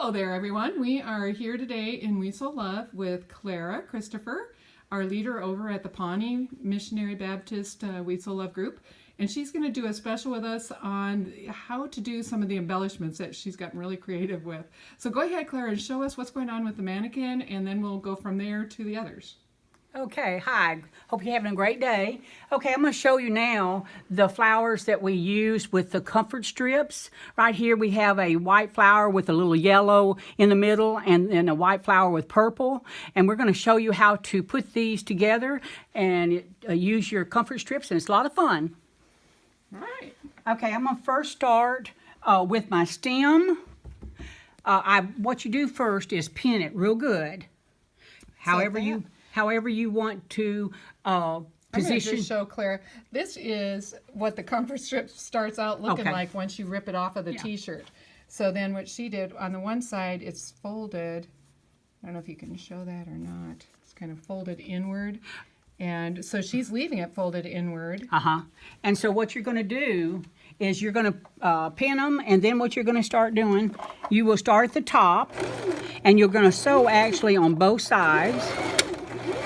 Hello there, everyone. We are here today in We So Love with Clara Christopher, our leader over at the Pawnee Missionary Baptist We So Love group. And she's going to do a special with us on how to do some of the embellishments that she's gotten really creative with. So go ahead, Clara, and show us what's going on with the mannequin, and then we'll go from there to the others. Okay, hi. Hope you're having a great day. Okay, I'm going to show you now the flowers that we use with the comfort strips. Right here we have a white flower with a little yellow in the middle and then a white flower with purple. And we're going to show you how to put these together and use your comfort strips, and it's a lot of fun. All right. Okay, I'm going to first start with my stem. What you do first is pin it real good. However you want to position. I'm going to just show Clara. This is what the comfort strip starts out looking like once you rip it off of the t-shirt. So then what she did, on the one side, it's folded. I don't know if you can show that or not. It's kind of folded inward. And so she's leaving it folded inward. And so what you're going to do is you're going to pin them, and then what you're going to start doing, you will start at the top, and you're going to sew actually on both sides.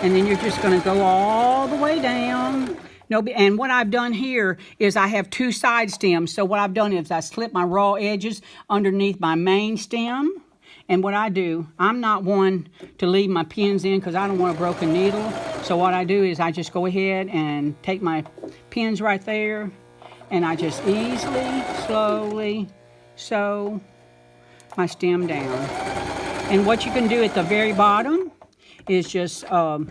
And then you're just going to go all the way down. And what I've done here is I have two side stems. So what I've done is I slip my raw edges underneath my main stem. And what I do, I'm not one to leave my pins in because I don't want a broken needle. So what I do is I just go ahead and take my pins right there, and I just easily, slowly sew my stem down. And what you can do at the very bottom is just go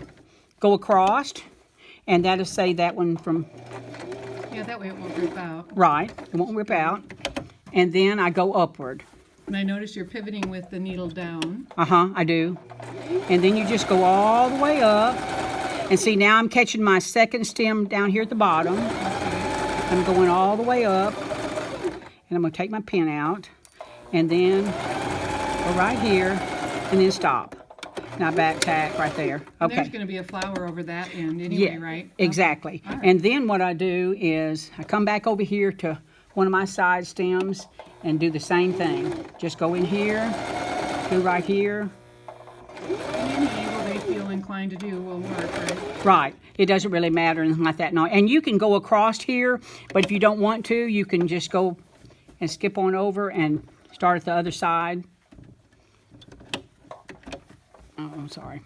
across, and that'll say that one from... Yeah, that way it won't rip out. Right, it won't rip out. And then I go upward. And I notice you're pivoting with the needle down. I do. And then you just go all the way up. And see, now I'm catching my second stem down here at the bottom. I'm going all the way up. And I'm going to take my pin out. And then go right here. And then stop. Now back tack right there. Okay. There's going to be a flower over that end anyway, right? Exactly. Right. And then what I do is I come back over here to one of my side stems and do the same thing. Just go in here, do right here. Any angle they feel inclined to do will work, right? Right. It doesn't really matter, anything like that. No. And you can go across here, but if you don't want to, you can just go and skip on over and start at the other side. Oh, I'm sorry.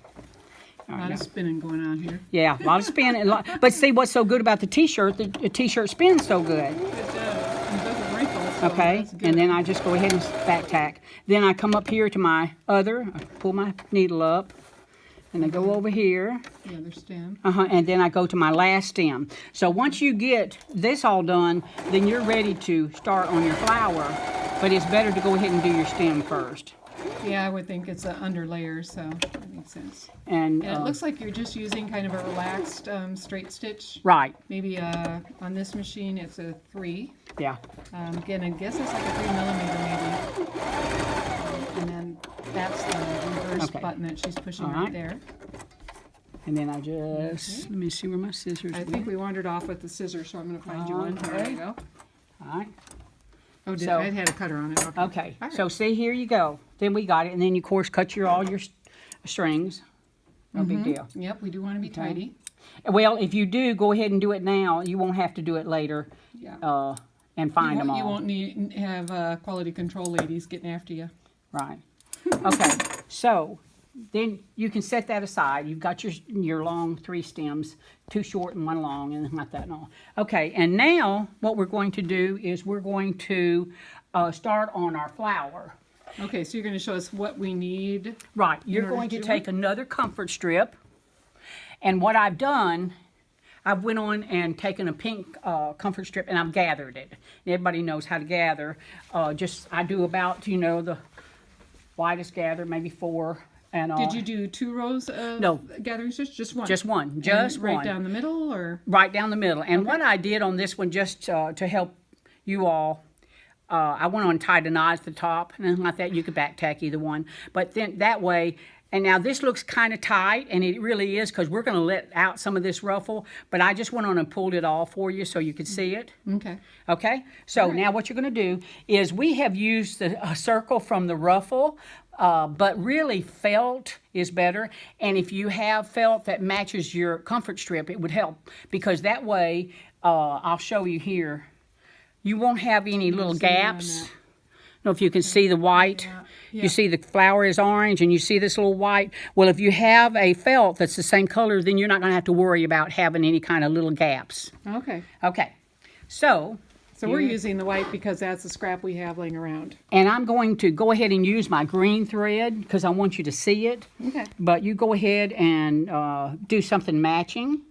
A lot of spinning going on here. Yeah, a lot of spinning. But see what's so good about the t-shirt? The t-shirt spins so good. It doesn't wrinkle. So okay, and then I just go ahead and back tack. Then I come up here to my other, I pull my needle up, and I go over here. The other stem. And then I go to my last stem. So once you get this all done, then you're ready to start on your flower. But it's better to go ahead and do your stem first. Yeah, I would think it's an under layer, so that makes sense. And it looks like you're just using kind of a relaxed straight stitch. Right. Maybe on this machine it's a 3. Yeah. Again, I guess it's like a 3 millimeter maybe. And then that's the reverse button that she's pushing right there. And then I just, let me see where my scissors I think we wandered off with the scissors, so I'm going to find you one. There you go. All right. Oh, I had a cutter on it. Okay. Right. So see, here you go. Then we got it, and then you of course cut all your strings. No big deal. Yep, we do want to be tidy. Well, if you do, go ahead and do it now. You won't have to do it later. Yeah. And find them all. You won't have quality control ladies getting after you. Right. Okay. So then you can set that aside. You've got your long 3 stems, 2 short and 1 long, and like that and all. Okay. And now what we're going to do is we're going to start on our flower. Okay, so you're going to show us what we need. Right. You're going to take another comfort strip. And what I've done, I've went on and taken a pink comfort strip and I've gathered it. Everybody knows how to gather. I do about, the widest gather, maybe 4. And did you do 2 rows of gathering stitch? Just one? Just one. Just one. Right down the middle? Or right down the middle. And what I did on this one, just to help you all, I went on and tied a knot at the top, and like that. You could back tack either one. But then that way, And now this looks kind of tight, and it really is because we're going to let out some of this ruffle, but I just went on and pulled it all for you so you could see it. Okay. Okay, so now what you're going to do is we have used a circle from the ruffle, but really felt is better. And if you have felt that matches your comfort strip, it would help because that way, I'll show you here, you won't have any little gaps. I don't know if you can see the white. Yeah. You see the flower is orange and you see this little white. Well, if you have a felt that's the same color, then you're not going to have to worry about having any kind of little gaps. Okay. Okay, so we're using the white because that's the scrap we have laying around. And I'm going to go ahead and use my green thread because I want you to see it. Okay. But you go ahead and do something matching.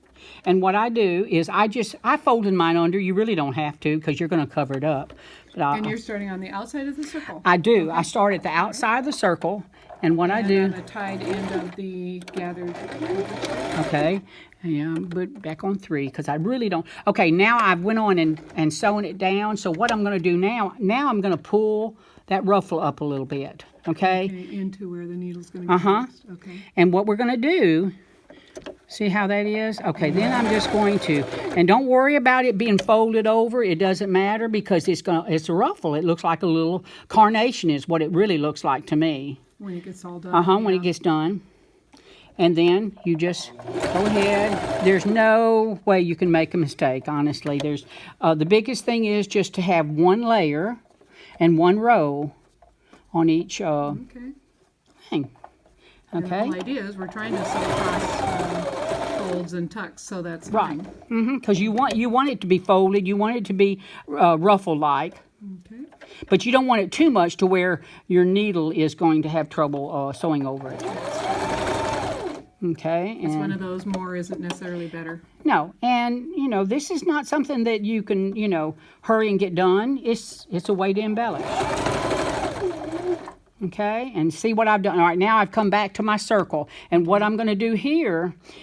And what I do is I folded mine under. You really don't have to because you're going to cover it up. And you're starting on the outside of the circle? I do. Okay. I start at the outside of the circle. And what I do... on the tied end of the gathered... Okay. Yeah, but back on 3 because I really don't... Okay, now I've went on and sewn it down. So what I'm going to do now I'm going to pull that ruffle up a little bit. Okay? Into where the needle's going to go next. Okay. And what we're going to do... See how that is? Okay, then I'm just going to, and don't worry about it being folded over. It doesn't matter because it's a ruffle. It looks like a little carnation is what it really looks like to me. When it gets all done. When it gets done. And then you just go ahead. There's no way you can make a mistake, honestly. There's the biggest thing is just to have one layer and one row on each thing. Okay. The whole idea is we're trying to sew across folds and tucks, so that's fine. Right. Because you want it to be folded. You want it to be ruffle-like. Okay. But you don't want it too much to where your needle is going to have trouble sewing over it. Okay. It's one of those more isn't necessarily better. No. And, this is not something that you can, hurry and get done. It's a way to embellish. Okay, and see what I've done. All right, now I've come back to my circle. And what I'm going to do here